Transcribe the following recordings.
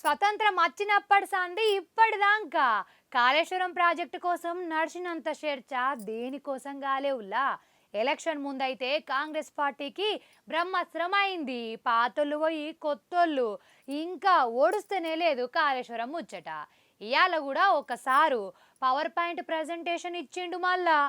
స్వతంత్రం వచ్చినప్పటి సంది ఇప్పటిదాకా కాళేశ్వరం ప్రాజెక్టు కోసం నడిచినంత చర్చ దేనికోసం గాలేవుల్లా. ఎలక్షన్ ముందైతే కాంగ్రెస్ పార్టీకి బ్రహ్మాస్త్రం అయింది. పాతోళ్ళు పోయి కొత్తోళ్ళు ఇంకా ఓడుస్తూనే లేదు కాళేశ్వరం ముచ్చట. ఇవాళ కూడా ఒకసారి పవర్ పాయింట్ ప్రజెంటేషన్ ఇచ్చిండు మళ్ళా.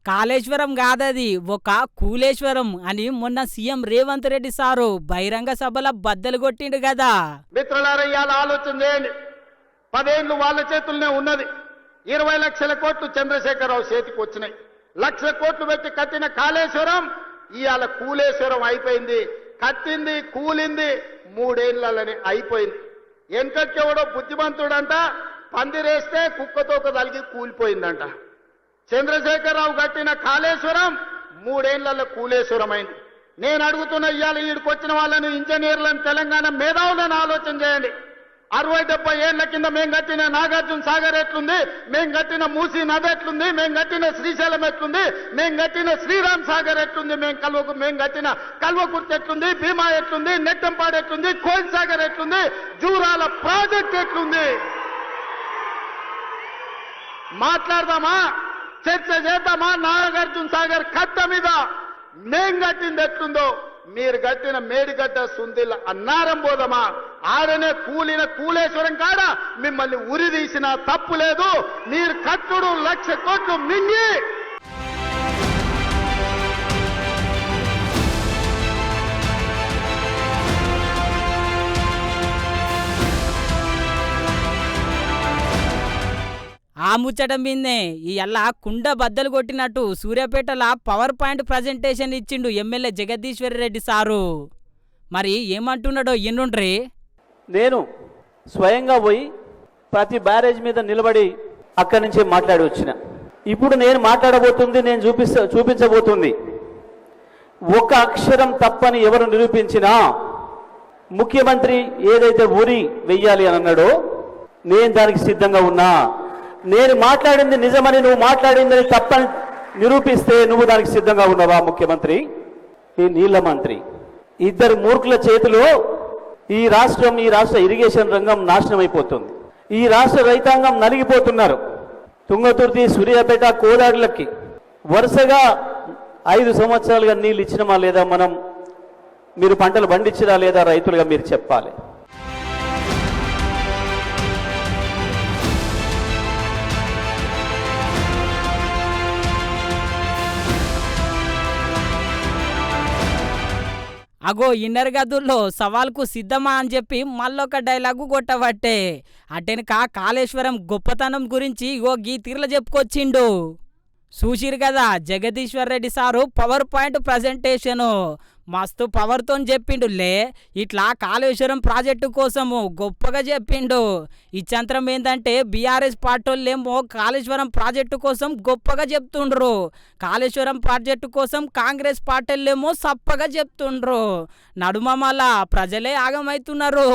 కాళేశ్వరం కాదది ఒక కూలేశ్వరం అని మొన్న సీఎం రేవంత్ రెడ్డి సారు బహిరంగ సభల బద్దలు కొట్టిండు కదా. మిత్రులారా, ఇవాళ ఆలోచన చేయండి. 10 ఏళ్ళు వాళ్ళ చేతుల్లోనే ఉన్నది. 20 లక్షల కోట్లు చంద్రశేఖరరావు చేతికి వచ్చినాయి. 1 లక్ష కోట్లు పెట్టి కట్టిన కాళేశ్వరం ఇవాళ కూలేశ్వరం అయిపోయింది. కట్టింది కూలింది 3 ఏళ్లలోనే అయిపోయింది. వెనకకెవడో బుద్ధిమంతుడంట పందిరేస్తే కుక్కతోక తలిగి కూలిపోయిందంట. చంద్రశేఖరరావు కట్టిన కాళేశ్వరం 3 ఏళ్లలో కూలేశ్వరం అయింది. నేను అడుగుతున్న ఇవాళ ఈడికి వచ్చిన వాళ్ళని, ఇంజనీర్లను, తెలంగాణ మేధావులను ఆలోచన చేయండి. 60-70 ఏళ్ల కింద మేము కట్టిన నాగార్జున సాగర్ ఎట్లుంది, మేము కట్టిన మూసీ నది ఎట్లుంది, మేము కట్టిన శ్రీశైలం ఎట్లుంది, మేము కట్టిన శ్రీరామ్ సాగర్ ఎట్లుంది, మేము కట్టిన కల్వకుర్తి ఎట్లుంది, భీమా ఎట్లుంది, నెట్టంపాడు ఎట్లుంది, కోయిల్ సాగర్ ఎట్లుంది, జూరాల ప్రాజెక్ట్ ఎట్లుంది. మాట్లాడదామా, చర్చ చేద్దామా? నాగార్జున సాగర్ కట్ట మీద మేం కట్టింది ఎట్లుందో మీరు కట్టిన మేడిగడ్డ సుందిల్ల అన్నారం పోదామా? ఆడనే కూలిన కూలేశ్వరం కాడ మిమ్మల్ని ఉరి తీసిన తప్పు లేదు. మీరు కట్టుడు 1 లక్ష కోట్లు మింగి ఆ ముచ్చట మీదే ఇయ్యల్లా కుండ బద్దలు కొట్టినట్టు సూర్యాపేటల పవర్ పాయింట్ ప్రజెంటేషన్ ఇచ్చిండు ఎమ్మెల్యే జగదీశ్వర్ రెడ్డి సారు. మరి ఏమంటున్నాడో ఎన్నుండ్రి. నేను స్వయంగా పోయి ప్రతి బ్యారేజ్ మీద నిలబడి అక్కడి నుంచే మాట్లాడి వచ్చిన. ఇప్పుడు నేను మాట్లాడబోతుంది, నేను చూపించబోతుంది ఒక అక్షరం తప్పని ఎవరు నిరూపించినా ముఖ్యమంత్రి ఏదైతే ఊరి వెయ్యాలి అని అన్నాడో నేను దానికి సిద్ధంగా ఉన్నా. నేను మాట్లాడింది నిజమని, నువ్వు మాట్లాడిందని తప్పని నిరూపిస్తే నువ్వు దానికి సిద్ధంగా ఉన్నావా ముఖ్యమంత్రి? ఈ నీళ్ల మంత్రి ఇద్దరు మూర్ఖుల చేతిలో ఈ రాష్ట్ర ఇరిగేషన్ రంగం నాశనం అయిపోతుంది. ఈ రాష్ట్ర రైతాంగం నలిగిపోతున్నారు. తుంగతుర్తి, సూర్యాపేట, కోదాడులకి వరుసగా 5 సంవత్సరాలుగా నీళ్ళు ఇచ్చినమా లేదా? మీరు పంటలు పండించినా లేదా? రైతులుగా మీరు చెప్పాలి. అగో ఇన్నర్ గదుల్లో సవాల్కు సిద్ధమా అని చెప్పి మళ్ళొక డైలాగు కొట్టబట్టే అటెనక కాళేశ్వరం గొప్పతనం గురించి ఇగో గీ తీర్ల చెప్పుకొచ్చిండు. చూసిరు కదా Jagadishwar Reddy sir power point presentation మస్తు పవర్తో చెప్పిండులే. ఇట్లా కాళేశ్వరం ప్రాజెక్టు కోసము గొప్పగా చెప్పిండు. ఇచ్చంతరం ఏంటంటే బీఆర్ఎస్ పార్టీలేమో కాళేశ్వరం ప్రాజెక్టు కోసం గొప్పగా చెప్తుండ్రు, కాళేశ్వరం ప్రాజెక్టు కోసం కాంగ్రెస్ పార్టీలేమో సప్పగా చెప్తుండ్రు. నడుమ మళ్ళా ప్రజలే ఆగమవుతున్నారు.